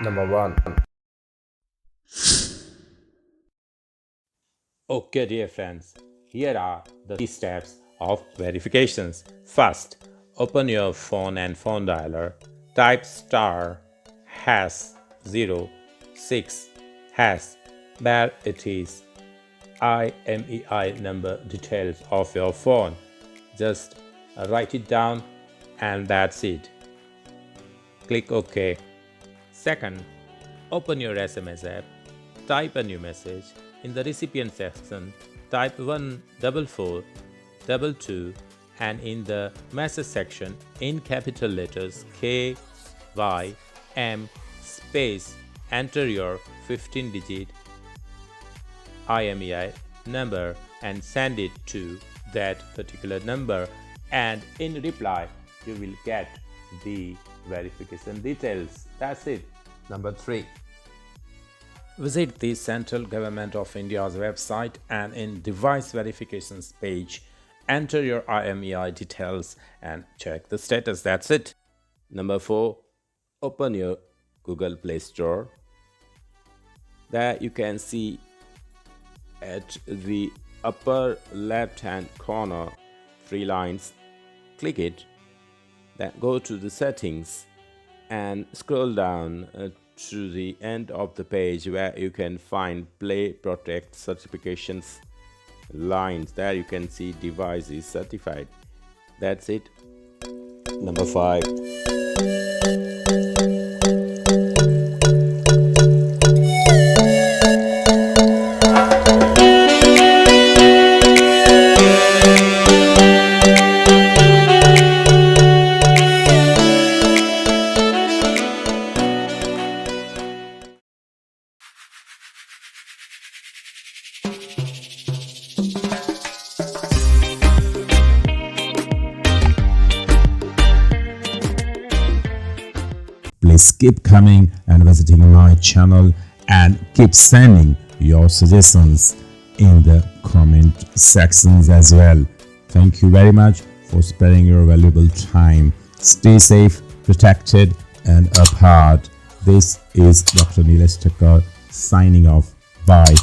Number 1. Okay, dear friends, here are the 3 steps of verifications. First, open your phone and phone dialer. Type star #06# where it is IMEI number details of your phone. Just write it down and that's it. Click OK. Second, open your SMS app. Type a new message. In the recipient section, type 14422 and in the message section, in capital letters KYM space, enter your 15-digit IMEI number and send it to that particular number, and in reply you will get the verification details. That's it. Number 3. Visit the Central Government of India's website and in device verifications page, enter your IMEI details and check the status. That's it. Number 4. Open your Google Play Store. There you can see at the upper left hand corner 3 lines. Click it. Then go to the settings and scroll down to the end of the page where you can find Play Protect certifications lines. There you can see device is certified. That's it. Number 5. Please keep coming and visiting my channel and keep sending your suggestions in the comment sections as well. Thank you very much for sparing your valuable time. Stay safe, protected and apart. This is Dr. Nilesh Thakkar signing off. Bye.